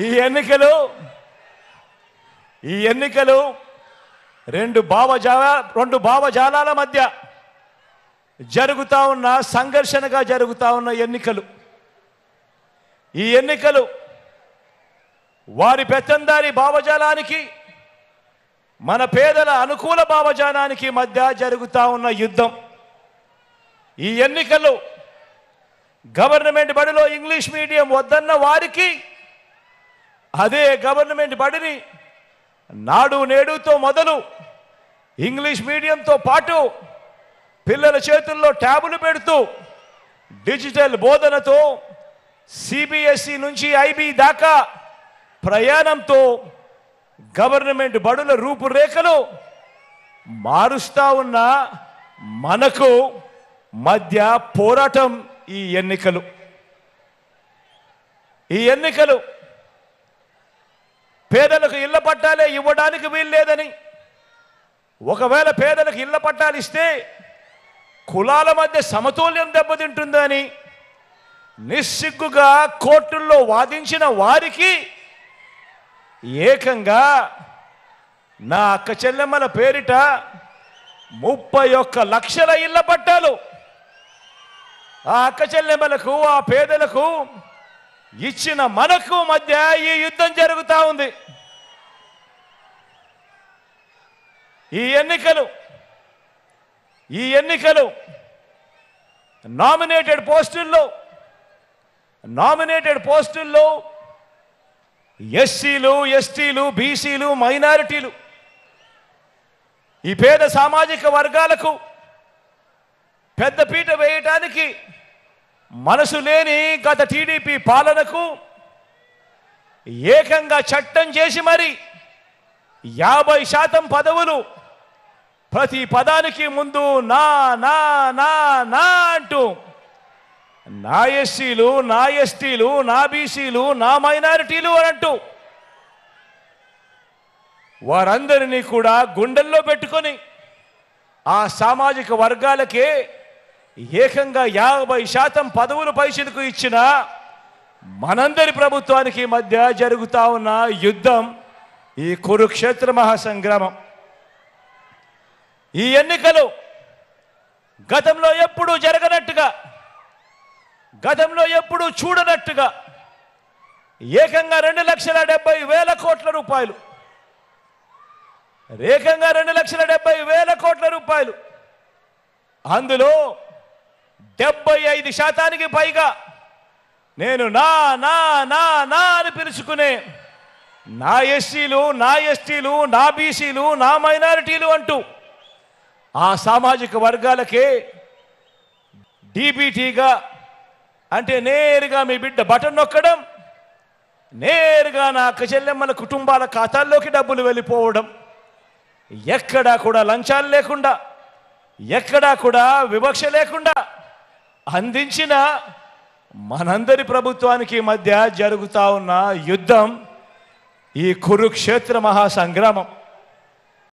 ఈ ఎన్నికలు రెండు భావజాలాల మధ్య జరుగుతా ఉన్న సంఘర్షణగా జరుగుతా ఉన్న ఎన్నికలు. ఈ ఎన్నికలు వారి పెత్తందారి భావజాలానికి మన పేదల అనుకూల భావజాలానికి మధ్య జరుగుతా ఉన్న యుద్ధం. ఈ ఎన్నికలు గవర్నమెంట్ బడిలో ఇంగ్లీష్ మీడియం వద్దన్న వారికి అదే గవర్నమెంట్ బడిని నాడు నేడుతో మొదలు ఇంగ్లీష్ మీడియంతో పాటు పిల్లల చేతుల్లో ట్యాబులు పెడుతూ డిజిటల్ బోధనతో సిబిఎస్ఈ నుంచి ఐబీ దాకా ప్రయాణంతో గవర్నమెంట్ బడుల రూపురేఖలు మారుస్తా ఉన్న మనకు మధ్య పోరాటం ఈ ఎన్నికలు పేదలకు ఇళ్ల పట్టాలే ఇవ్వడానికి వీల్లేదని, ఒకవేళ పేదలకు ఇళ్ల పట్టాలు ఇస్తే కులాల మధ్య సమతుల్యం దెబ్బతింటుందని నిస్సిగ్గుగా కోర్టుల్లో వాదించిన వారికి ఏకంగా నా అక్క చెల్లెమ్మల పేరిట 31 లక్షల ఇళ్ల పట్టాలు ఆ అక్క చెల్లెమ్మలకు, ఆ పేదలకు ఇచ్చిన మనకు మధ్య ఈ యుద్ధం జరుగుతూ ఉంది. ఈ ఎన్నికలు నామినేటెడ్ పోస్టుల్లో ఎస్సీలు, ఎస్టీలు, బీసీలు, మైనారిటీలు, ఈ పేద సామాజిక వర్గాలకు పెద్దపీట వేయటానికి మనసు లేని గత టీడీపీ పాలనకు ఏకంగా చట్టం చేసి మరి 50% పదవులు ప్రతి పదానికి ముందు నా నా నా నా అంటూ నా ఎస్సీలు, నా ఎస్టీలు, నా బీసీలు, నా మైనారిటీలు అని అంటూ వారందరినీ కూడా గుండెల్లో పెట్టుకొని ఆ సామాజిక వర్గాలకే ఏకంగా 50% పదవులు పైసలకు ఇచ్చిన మనందరి ప్రభుత్వానికి మధ్య జరుగుతా ఉన్న యుద్ధం ఈ కురుక్షేత్ర మహాసంగ్రామం. ఈ ఎన్నికలు గతంలో ఎప్పుడూ జరగనట్టుగా, గతంలో ఎప్పుడూ చూడనట్టుగా ఏకంగా 2,70,000 కోట్ల రూపాయలు, ఏకంగా 2,70,000 కోట్ల రూపాయలు, అందులో 75% పైగా నేను నా నా నా నా అని పిలుచుకునే నా ఎస్సీలు, నా ఎస్టీలు, నా బీసీలు, నా మైనారిటీలు అంటూ ఆ సామాజిక వర్గాలకే డీబీటీగా, అంటే నేరుగా మీ బిడ్డ బటన్ నొక్కడం, నేరుగా నా అక్క చెల్లెమ్మల కుటుంబాల ఖాతాల్లోకి డబ్బులు వెళ్ళిపోవడం, ఎక్కడా కూడా లంచాలు లేకుండా, ఎక్కడా కూడా వివక్ష లేకుండా అందించిన మనందరి ప్రభుత్వానికి మధ్య జరుగుతా ఉన్న యుద్ధం ఈ కురుక్షేత్ర మహాసంగ్రామం.